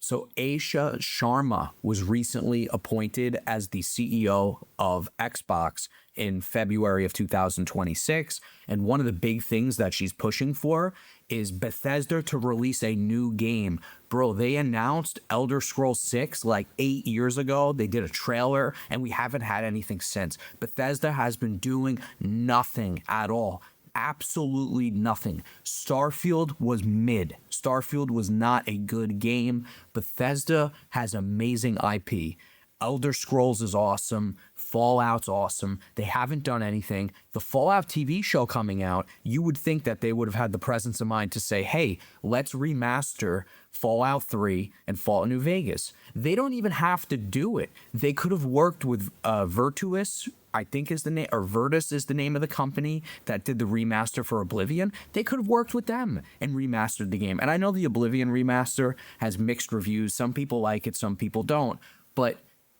So Asha Sharma was recently appointed as the CEO of Xbox in February of 2026. And one of the big things that she's pushing for is Bethesda to release a new game. Bro, they announced Elder Scrolls 6 like 8 years ago. They did a trailer and we haven't had anything since. Bethesda has been doing nothing at all. Absolutely nothing. Starfield was mid. Starfield was not a good game. Bethesda has amazing IP. Elder Scrolls is awesome. Fallout's awesome. They haven't done anything. The Fallout TV show coming out, you would think that they would have had the presence of mind to say, hey, let's remaster Fallout 3 and Fallout New Vegas. They don't even have to do it. They could have worked with Virtuous, I think is the name, or Virtus is the name of the company that did the remaster for Oblivion. They could have worked with them and remastered the game. And I know the Oblivion remaster has mixed reviews. Some people like it, some people don't. But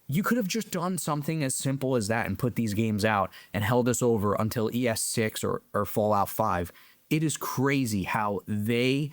you could have just done something as simple as that and put these games out and held us over until ES6 or Fallout 5. It is crazy how they're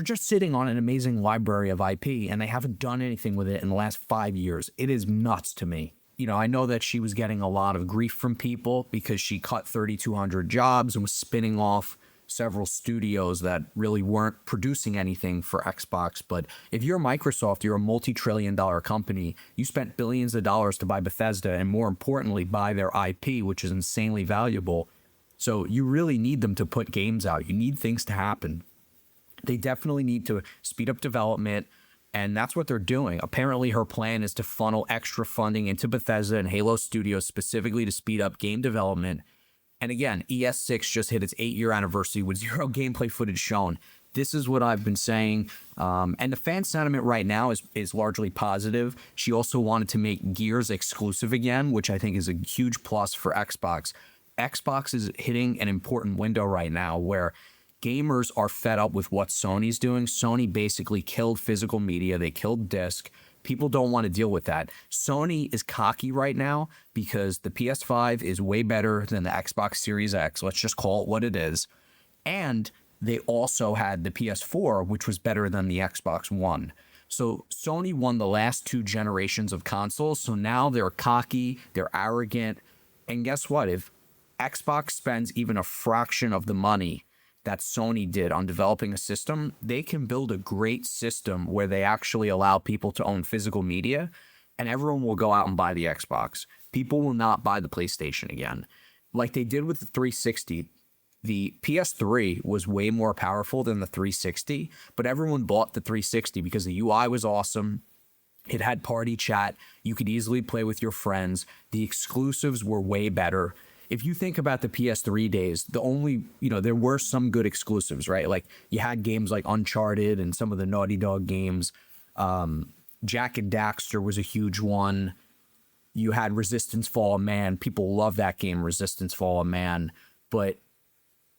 just sitting on an amazing library of IP and they haven't done anything with it in the last 5 years. It is nuts to me. You know, I know that she was getting a lot of grief from people because she cut 3,200 jobs and was spinning off several studios that really weren't producing anything for Xbox. But if you're Microsoft, you're a multi-trillion-dollar company. You spent billions of dollars to buy Bethesda and more importantly, buy their IP, which is insanely valuable. So you really need them to put games out. You need things to happen. They definitely need to speed up development. And that's what they're doing. Apparently, her plan is to funnel extra funding into Bethesda and Halo Studios specifically to speed up game development. And again, ES6 just hit its 8-year anniversary with zero gameplay footage shown. This is what I've been saying. And the fan sentiment right now is largely positive. She also wanted to make Gears exclusive again, which I think is a huge plus for Xbox. Xbox is hitting an important window right now where gamers are fed up with what Sony's doing. Sony basically killed physical media. They killed disc. People don't want to deal with that. Sony is cocky right now because the PS5 is way better than the Xbox Series X. Let's just call it what it is. And they also had the PS4, which was better than the Xbox One. So Sony won the last 2 generations of consoles. So now they're cocky, they're arrogant. And guess what? If Xbox spends even a fraction of the money that Sony did on developing a system, they can build a great system where they actually allow people to own physical media and everyone will go out and buy the Xbox. People will not buy the PlayStation again. Like they did with the 360. The PS3 was way more powerful than the 360, but everyone bought the 360 because the UI was awesome. It had party chat. You could easily play with your friends. The exclusives were way better. If you think about the PS3 days, there were some good exclusives, right? Like you had games like Uncharted and some of the Naughty Dog games. Jak and Daxter was a huge one. You had Resistance Fall of Man. People love that game, Resistance Fall of Man. But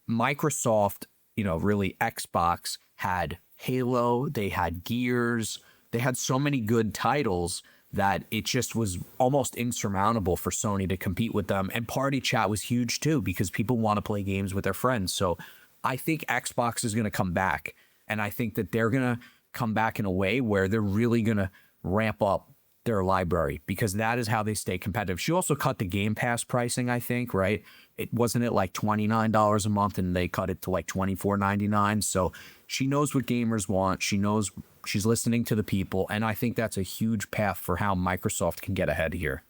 Microsoft, really Xbox had Halo. They had Gears. They had so many good titles that it just was almost insurmountable for Sony to compete with them. And party chat was huge too, because people want to play games with their friends. So I think Xbox is going to come back. And I think that they're going to come back in a way where they're really going to ramp up their library, because that is how they stay competitive. She also cut the Game Pass pricing, I think, right? It wasn't it like $29 a month and they cut it to like $24.99. So she knows what gamers want. She knows she's listening to the people. And I think that's a huge path for how Microsoft can get ahead here.